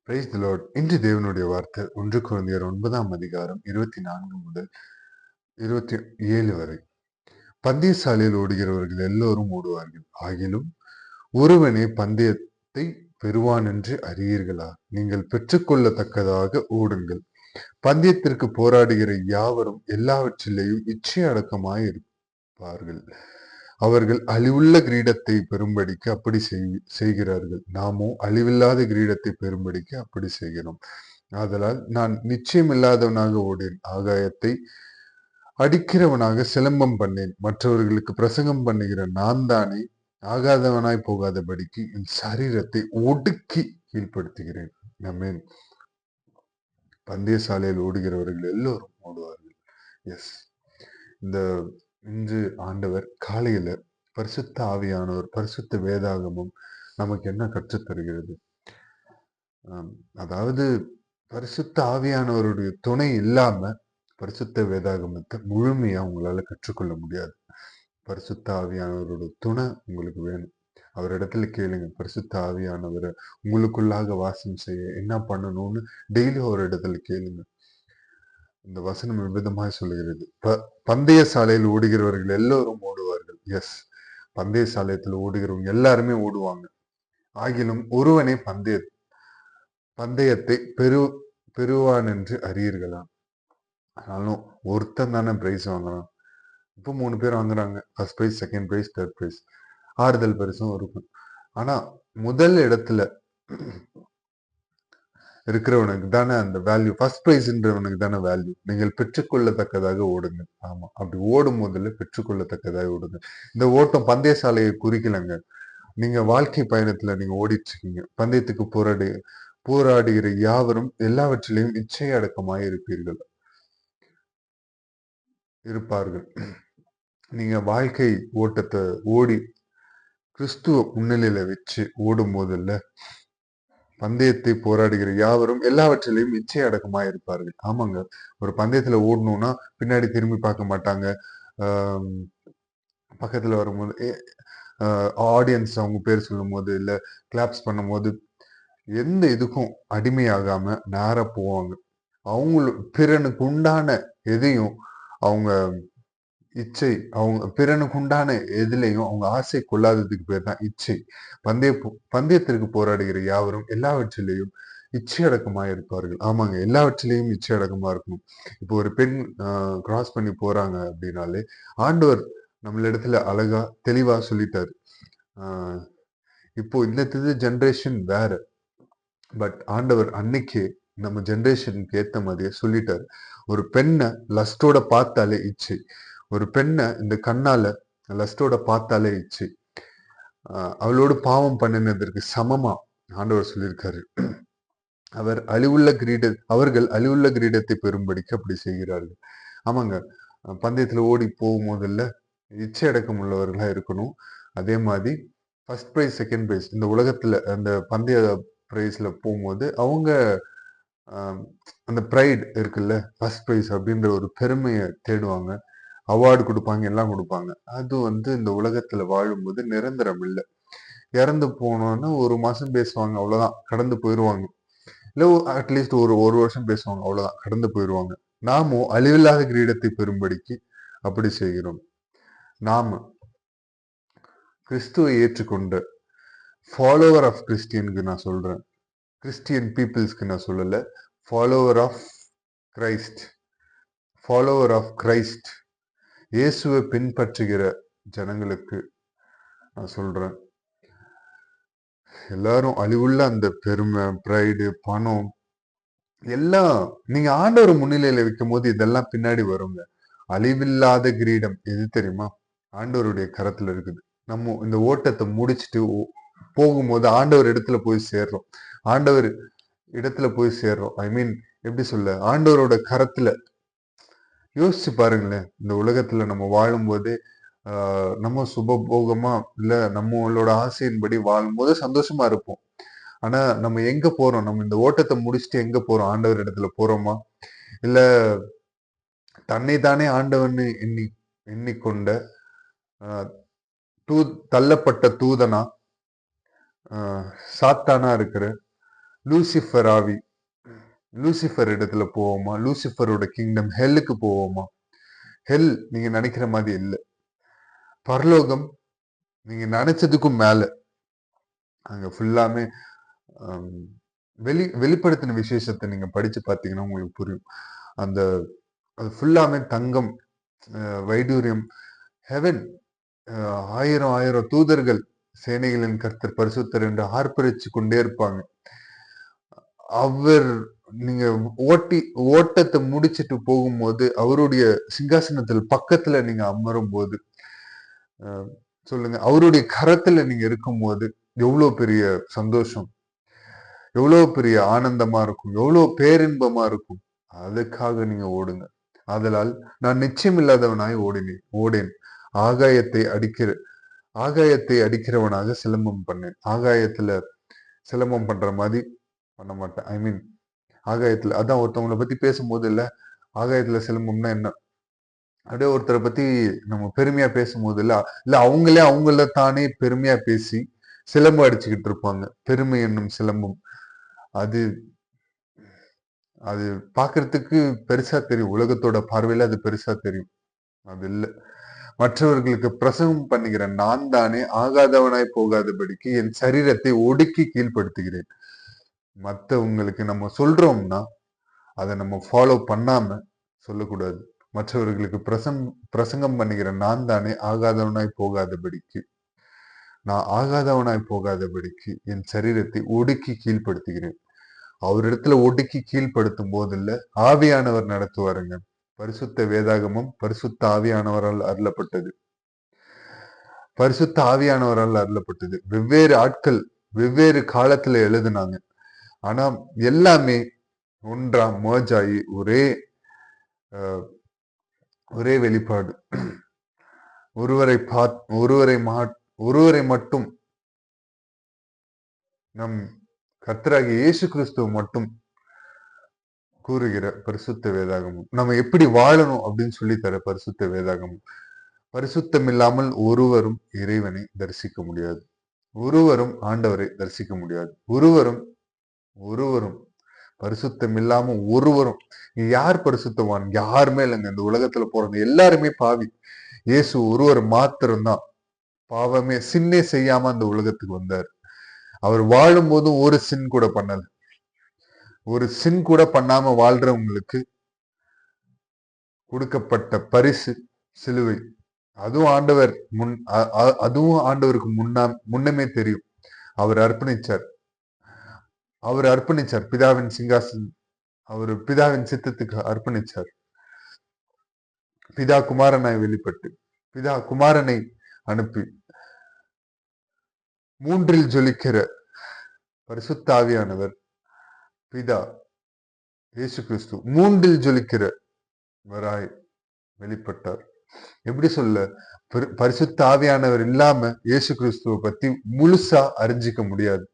Praise the Lord. இன்று தேவனுடைய வார்த்தை 1 கொரிந்தியர் 9ஆம் அதிகாரம் 24 முதல் 27 வரை. பந்தயசாலையில் ஓடுகிறவர்கள் எல்லோரும் ஓடுவார்கள், ஆகிலும் ஒருவனே பந்தயத்தை பெறுவான் என்று அறியீர்களா? நீங்கள் பெற்றுக்கொள்ளத்தக்கதாக ஓடுங்கள். பந்தயத்திற்கு போராடுகிற யாவரும் எல்லாவற்றிலேயும் இச்சை அடக்கமாய் இருப்பார்கள். அவர்கள் அழிவுள்ள கிரீடத்தை பெறும்படிக்கு அப்படி செய்கிறார்கள். நாமோ அழிவில்லாத கிரீடத்தை பெறும்படிக்கு அப்படி செய்கிறோம். ஆதலால் நான் நிச்சயமில்லாதவனாக ஓடேன், ஆகாயத்தை அடிக்கிறவனாக சிலம்பம் பண்ணேன். மற்றவர்களுக்கு பிரசங்கம் பண்ணுகிற நான் தானே ஆகாதவனாய் போகாதபடிக்கு என் சரீரத்தை ஒடுக்கி கீழ்ப்படுத்துகிறேன். ஆமென். பந்தய சாலையில் ஓடுகிறவர்கள் எல்லோரும் ஓடுவார்கள். எஸ், இந்த இன்று ஆண்டவர் காலையில பரிசுத்த ஆவியானவர், பரிசுத்த வேதாகமும் நமக்கு என்ன கற்றுத் தருகிறது? அதாவது பரிசுத்த ஆவியானவருடைய துணை இல்லாம பரிசுத்த வேதாகமத்தை முழுமையா உங்களால கற்றுக்கொள்ள முடியாது. பரிசுத்த ஆவியானவரோட துணை உங்களுக்கு வேணும். அவரிடத்துல கேளுங்க. பரிசுத்த ஆவியானவரை உங்களுக்குள்ளாக வாசம் செய்ய என்ன பண்ணணும்னு டெய்லி ஒரு இடத்துல கேளுங்க. இந்த வசனம் விதமாய் சொல்லுகிறது. பந்தய சாலையில் ஓடுகிறவர்கள் எல்லோரும் ஓடுவார்கள். எஸ், பந்தய சாலையத்துல ஓடுகிறவங்க எல்லாருமே ஓடுவாங்க. ஆகிலும் ஒருவனே பந்தயத்தை பெறுவான் என்று அறியீர்களா? ஆனாலும் ஒருத்தன் தானே பிரைஸ் வாங்குறான். இப்போ 3 பேர் வாங்குறாங்க. First prize, second prize, third prize. ஆறுதல் பரிசும் இருக்கும். ஆனா முதல் இடத்துல இருக்கிறவனுக்கு தானே அந்த வேல்யூ. ஃபர்ஸ்ட் பிரைஸ்ன்றவனுக்கு தானே வேல்யூ. நீங்கள் பெற்றுக்கொள்ளத்தக்கதாக ஓடுங்க. ஆமா, அப்படி ஓடும் போதில் பெற்றுக்கொள்ளத்தக்கதாக ஓடுங்க. இந்த ஓட்டம் பந்தய சாலையை குறிக்கலங்க. நீங்க வாழ்க்கை பயணத்துல நீங்க ஓடிட்டு இருக்கீங்க. பந்தயத்துக்கு போராடுகிற யாவரும் எல்லாவற்றிலையும் இச்சை அடக்கமாய் இருப்பார்கள். நீங்க வாழ்க்கை ஓட்டத்தை ஓடி கிறிஸ்துவ முன்னிலையில வச்சு ஓடும் போதில்ல, பந்தயத்தை போராடுகிற யாவரும் எல்லாவற்றிலையும் இச்சை அடக்கமாய் இருப்பார்கள். ஆமாங்க, ஒரு பந்தயத்துல ஓடணும்னா பின்னாடி திரும்பி பார்க்க மாட்டாங்க. பக்கத்துல வரும்போது ஆடியன்ஸ் அவங்க பேர் சொல்லும் போது, இல்ல கிளாப்ஸ் பண்ணும் போது, எந்த இதுக்கும் அடிமையாகாம நேரா போவாங்க. பிறனுக்கு உண்டான எதையும் அவங்க பிறனுக்கு உண்டான எதுலையும் அவங்க ஆசை கொள்ளாததுக்கு பேர் தான் இச்சை. பந்தயத்திற்கு போராடுகிற யாவரும் எல்லாவற்றிலையும் இச்சை அடக்கமா இருப்பார்கள். ஆமாங்க, எல்லாவற்றிலையும் இச்சை அடக்கமா இருக்கணும். இப்போ ஒரு பெண் கிராஸ் பண்ணி போறாங்க அப்படின்னாலே ஆண்டவர் நம்மளிடத்துல அழகா தெளிவா சொல்லிட்டாரு. இப்போ இந்த ஜென்ரேஷன் வேற, பட் ஆண்டவர் அன்னைக்கே நம்ம ஜென்ரேஷனுக்கு ஏத்த மாதிரியே சொல்லிட்டாரு. ஒரு பெண்ணை லஸ்டோட பார்த்தாலே இச்சை. ஒரு பெண்ணை இந்த கண்ணால லஸ்டோட பார்த்தாலே இச்சை. அவளோடு பாவம் பண்ணினதற்கு சமமா ஆண்டவர் சொல்லியிருக்காரு. அவர்கள் அழிவுள்ள கிரீடத்தை பெறும்படிக்கு அப்படி செய்கிறார்கள். ஆமாங்க, பந்தயத்துல ஓடி போகும்போதில்ல இச்சை அடக்கம் உள்ளவர்களா இருக்கணும். அதே மாதிரி ஃபர்ஸ்ட் பிரைஸ், செகண்ட் பிரைஸ், இந்த உலகத்துல அந்த பந்தய பிரைஸ்ல போகும்போது அவங்க அந்த ப்ரைட் இருக்குல்ல, ஃபர்ஸ்ட் பிரைஸ் அப்படின்ற ஒரு பெருமையை தேடுவாங்க. அவார்டு கொடுப்பாங்க, எல்லாம் கொடுப்பாங்க. அது இந்த உலகத்துல வாழும்போது நிரந்தரம் இல்லை. இறந்து போனோன்னா 1 மாசம் பேசுவாங்க, அவ்வளவுதான், கடந்து போயிடுவாங்க. இல்ல அட்லீஸ்ட் ஒரு வருஷம் பேசுவாங்க, அவ்வளவுதான், கடந்து போயிடுவாங்க. நாமும் அழிவில்லாத கிரீடத்தை பெறும்படிக்கு அப்படி செய்கிறோம். நாம கிறிஸ்துவை ஏற்றுக்கொண்ட ஃபாலோவர் ஆஃப் கிறிஸ்டியனுக்கு நான் சொல்றேன், கிறிஸ்டியன் பீப்புள்ஸ்க்கு நான் சொல்லல, ஃபாலோவர் ஆஃப் கிரைஸ்ட், இயேசுவை பின்பற்றுகிற ஜனங்களுக்கு நான் சொல்றேன், எல்லாரும் அழிவுள்ள அந்த பெருமை, பிரைடு, பணம் எல்லாம் நீங்க ஆண்டவர் முன்னிலையில வைக்கும் போது இதெல்லாம் பின்னாடி வருங்க. அழிவில்லாத கிரீடம் எது தெரியுமா? ஆண்டவருடைய கரத்துல இருக்குது. நம்ம இந்த ஓட்டத்தை முடிச்சுட்டு போகும்போது ஆண்டவர் இடத்துல போய் சேர்றோம். ஐ மீன், எப்படி சொல்ல, ஆண்டவரோட கரத்துல. யோசிச்சு பாருங்களேன், இந்த உலகத்துல நம்ம வாழும்போது நம்ம சுபபோகமா இல்ல நம்மளோட ஆசையின்படி வாழும்போது சந்தோஷமா இருப்போம். ஆனா நம்ம எங்க போறோம்? நம்ம இந்த ஓட்டத்தை முடிச்சுட்டு எங்க போறோம்? ஆண்டவர் இடத்துல போறோமா? இல்ல தன்னை தானே ஆண்டவன்னு எண்ணிக்கொண்ட தள்ளப்பட்ட தூதனா, சாத்தானா இருக்கிற லூசிஃபர் ஆவி, லூசிஃபர் இடத்துல போவோமா? லூசிஃபரோட கிங்டம் ஹெல்லுக்கு போவோமா? ஹெல் நீங்க நினைக்கிற மாதிரி இல்லை. பரலோகம் நீங்க நினைச்சதுக்கும் மேல. அங்க ஃபுல்லாமே வெளிப்படுத்தின விசேஷத்தை நீங்க படிச்சு பார்த்தீங்கன்னா உங்களுக்கு புரியும். அந்த அது ஃபுல்லாமே தங்கம், வைடூரியம், ஹெவன், ஆயிரம் ஆயிரம் தூதர்கள், சேனைகளின் கர்த்தர் பரிசுத்தர் என்று ஆர்ப்பரிச்சு கொண்டே இருப்பாங்க. அவர் நீங்க ஓட்டத்தை முடிச்சிட்டு போகும்போது அவருடைய சிங்காசனத்தில் பக்கத்துல நீங்க அமரும் போது சொல்லுங்க, அவருடைய கரத்துல நீங்க இருக்கும் போது எவ்வளவு பெரிய சந்தோஷம், எவ்வளவு பெரிய ஆனந்தமா இருக்கும், எவ்வளவு பேரின்பமா இருக்கும். அதுக்காக நீங்க ஓடுங்க. ஆதலால் நான் நிச்சயம் இல்லாதவனாய் ஓடேன். ஆகாயத்தை அடிக்கிறவனாக சிலம்பம் பண்ணேன். ஆகாயத்துல சிலம்பம் பண்ற மாதிரி பண்ண மாட்டேன். ஐ மீன் ஆகாயத்துல அதான் ஒருத்தவங்களை பத்தி பேசும்போது இல்ல, ஆகாயத்துல சிலம்பம்னா என்ன, அப்படியே ஒருத்தரை பத்தி நம்ம பெருமையா பேசும்போது இல்ல அவங்களே அவங்கள தானே பெருமையா பேசி சிலம்பம் அடிச்சுக்கிட்டு இருப்பாங்க. பெருமை என்னும் சிலம்பம். அது அது பாக்குறதுக்கு பெருசா தெரியும், உலகத்தோட பார்வையில அது பெருசா தெரியும். அது இல்ல. மற்றவர்களுக்கு பிரசவம் பண்ணுகிற நான் தானே ஆகாதவனாய் போகாதபடிக்கு என் சரீரத்தை ஒடுக்கி கீழ்ப்படுத்துகிறேன். மற்றவங்களுக்கு நம்ம சொல்றோம்னா அதை நம்ம ஃபாலோ பண்ணாம சொல்லக்கூடாது. மற்றவர்களுக்கு பிரசங்கம் பண்ணுகிற நான் தானே ஆகாதவனாய் போகாதபடிக்கு என் சரீரத்தை ஒடுக்கி கீழ்ப்படுத்துகிறேன். அவரிடத்துல ஒடுக்கி கீழ்ப்படுத்தும் போது இல்ல, ஆவியானவர் நடத்துவாருங்க. பரிசுத்த வேதாகமும் பரிசுத்த ஆவியானவரால் அருளப்பட்டது. வெவ்வேறு ஆட்கள் வெவ்வேறு காலத்துல எழுதுனாங்க. ஆனா எல்லாமே ஒன்றா மர்ஜ் ஆகி ஒரே வெளிப்பாடு. ஒருவரை மட்டும் நம் கர்த்தராகிய இயேசு கிறிஸ்துவ மட்டும் கூறுகிற பரிசுத்த வேதாகமும், நம்ம எப்படி வாழணும் அப்படின்னு சொல்லி தர பரிசுத்த வேதாகமும். பரிசுத்தம் இல்லாமல் ஒருவரும் இறைவனை தரிசிக்க முடியாது. ஒருவரும் ஆண்டவரை தரிசிக்க முடியாது. ஒருவரும் பரிசுத்தம் இல்லாம ஒருவரும். யார் பரிசுத்தவான்? யாருமே இல்லைங்க. இந்த உலகத்துல போறது எல்லாருமே பாவி. இயேசு ஒருவர் மாத்திரம்தான் பாவமே சின்னே செய்யாம அந்த உலகத்துக்கு வந்தார். அவர் வாழும் போதும் ஒரு சின் கூட பண்ணல. ஒரு சின் கூட பண்ணாம வாழ்றவங்களுக்கு கொடுக்கப்பட்ட பரிசு சிலுவை. அதுவும் ஆண்டவருக்கு முன்னமே தெரியும். அவர் அர்ப்பணிச்சார் பிதாவின் சிங்காசனம். அவர் பிதாவின் சித்தத்துக்கு அர்ப்பணிச்சார். பிதா குமாரனாய் வெளிப்பட்டு பிதா குமாரனை அனுப்பி மூன்றில் ஜொலிக்கிற பரிசுத்த ஆவியானவர் பிதா இயேசு கிறிஸ்து மூன்றில் ஜொலிக்கிறவராய் வெளிப்பட்டார். எப்படி சொல்ல, பரிசுத்த ஆவியானவர் இல்லாம இயேசு கிறிஸ்துவ பத்தி முழுசா அறிஞ்சிக்க முடியாது.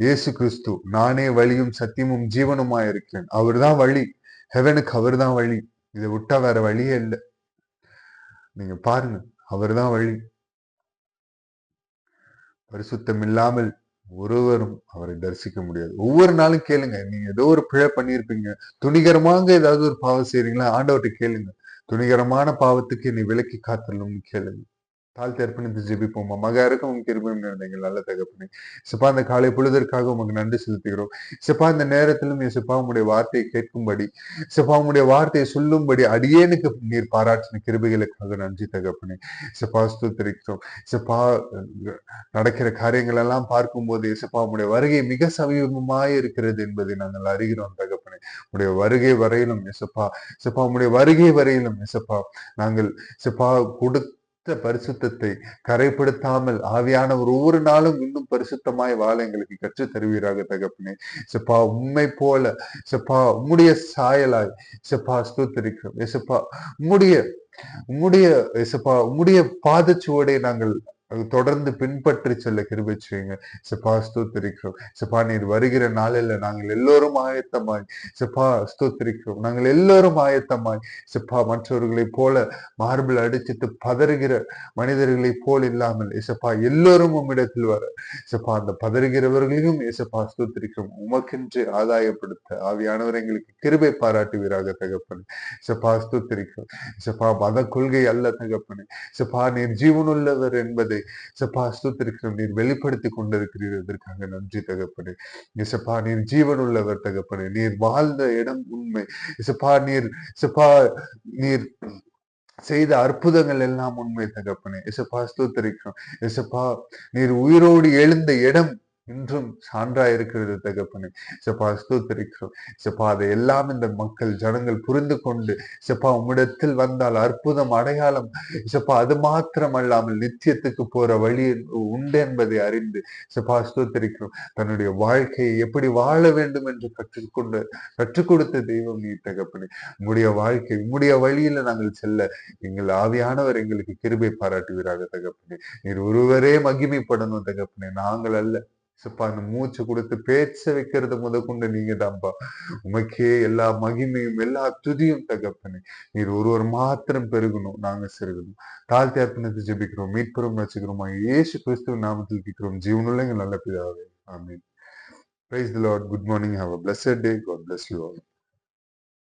இயேசு கிறிஸ்து நானே வழியும் சத்தியமும் ஜீவனுமா இருக்கிறேன். அவர் தான் வழி, ஹெவனுக்கு அவர் தான் வழி. இதை விட்டா வேற வழியே இல்லை. நீங்க பாருங்க, அவர் தான் வழி. பரிசுத்தம் இல்லாமல் ஒருவரும் அவரை தரிசிக்க முடியாது. ஒவ்வொரு நாளும் கேளுங்க, நீங்க ஏதோ ஒரு பிழை பண்ணியிருப்பீங்க, துணிகரமாக ஏதாவது ஒரு பாவம் செய்றீங்களா, ஆண்டவர்கிட்ட கேளுங்க. துணிகரமான பாவத்துக்கு நீ விலக்கி காத்தலும்னு கேளுங்க. தாழ்த்தி அர்ப்பணித்து ஜெபிப்போமா. மகா இருக்கும் கிருபையும் நிறைந்தீங்க நல்ல தகப்பனே. சிப்பா இந்த காலை பொழுதற்காக உமக்கு நன்றி செலுத்துகிறோம். சிப்பா இந்த நேரத்திலும் சிப்பா உங்களுடைய வார்த்தையை கேட்கும்படி, சிப்பா உங்களுடைய வார்த்தையை சொல்லும்படி அடியேனுக்கு நீர் பாராட்டின கிருபைகளுக்காக நன்றி தகப்பனே. சிப்பா ஸ்தோத்திரிக்கிறோம். சிப்பா நடக்கிற காரியங்கள் எல்லாம் பார்க்கும் போது சிப்பா உங்களுடைய வருகை மிக சமீபமாய் இருக்கிறது என்பதை நாங்கள் அறிகிறோம் தகப்பனே. உடைய வருகை வரையிலும் சிப்பா உங்களுடைய வருகை வரையிலும் சிப்பா நாங்கள் சிப்பா பரிசுத்தத்தை கரைப்படுத்தாமல் ஆவியானவர் ஒவ்வொரு நாளும் இன்னும் பரிசுத்தமாய் வாழ எங்களுக்கு கற்று தருவீராக தகப்பனே. செப்பா உண்மை போல செப்பா உம்முடைய சாயலாய் செப்பா ஸ்தோத்திரிக்கிறோம். செப்பா உம்முடைய பாதச்சுவடை நாங்கள் அது தொடர்ந்து பின்பற்றி செல்ல கிருபை செய்யுங்க. சப்பா ஸ்தோத்திரிக்கிறோம். சப்பா நீர் வருகிற நாளில் நாங்கள் எல்லோரும் ஆயத்தமாய் சப்பா ஸ்தோத்திரிக்கிறோம். நாங்கள் எல்லோரும் ஆயத்தமாய் சப்பா மற்றவர்களைப் போல மார்பிள் அடிச்சிட்டு பதறுகிற மனிதர்களைப் போல் இல்லாமல் இசப்பா எல்லோரும் உம்மிடத்தில் வர சப்பா அந்த பதறுகிறவர்களையும் இசப்பா ஸ்தோத்திரிக்கிறோம். உமக்கென்று ஆதாயப்படுத்த ஆவியானவர் எங்களுக்கு கிருபை பாராட்டுவீராக தகப்பனே. சப்பா ஸ்தோத்திரிக்கிறோம். சப்பா மத கொள்கை அல்ல தகப்பனே. சப்பா நீர் ஜீவனுள்ளவர் என்பதை சப்பா ஸ்தோத்திரிக்கிறோம். நீர் வெளிப்படுத்தி கொண்டிருக்கிறீர். இதற்காக நன்றி தகப்பனே. இசப்பா நீர் ஜீவன் உள்ளவர் தகப்பனே. நீர் வாழ்ந்த இடம் உண்மை. இசப்பா இசப்பா நீர் செய்த அற்புதங்கள் எல்லாம் உண்மை தகப்பனே. இசப்பா ஸ்தோத்திரிக்கிறோம். இசப்பா நீர் உயிரோடு எழுந்த இடம் இன்றும் சான்றா இருக்கிறது தகப்பனே. சப்பா ஸ்தோத்திரிக்கிறோம். சப்பா அதை எல்லாம் இந்த மக்கள் ஜனங்கள் புரிந்து கொண்டு சப்பா உம்மிடத்தில் வந்தால் அற்புதம் அடையாளம் சப்பா அது மாத்திரம் அல்லாமல் நித்தியத்துக்கு போற வழி உண்டு என்பதை அறிந்து சப்பா ஸ்தோத்திரிக்கிறோம். தன்னுடைய வாழ்க்கையை எப்படி வாழ வேண்டும் என்று கற்றுக் கொடுத்த தெய்வம் நீ தகப்பனே. உம்முடைய வாழ்க்கை உம்முடைய வழியில நாங்கள் செல்ல எங்கள் ஆவியானவர் எங்களுக்கு கிருபை பாராட்டுவீராக தகப்பனே. நீர் ஒருவரே மகிமைப்படணும் தகப்பனே, நாங்கள் அல்ல. சப்பா அந்த மூச்சு கொடுத்து பேச்ச வைக்கிறது முதற்கொண்டு நீங்க தான்ப்பா. உமக்கே எல்லா மகிமையும் எல்லா துதியும் தகப்பனே. நீர் ஒருவர் மாத்திரம் பெருகணும், நாங்க சிறுகணும். தாழ்த்தி அர்ப்பணித்து ஜெபிக்கிறோம், மீட்பெரும் ரசிக்கிறோம். இயேசு கிறிஸ்துவின் நாமத்தில் கேட்கிறோம் ஜீவனுள்ள எங்கள் நல்ல பிதாவே. ஆமென். Praise the Lord. Good morning. Have a blessed day. God bless you all.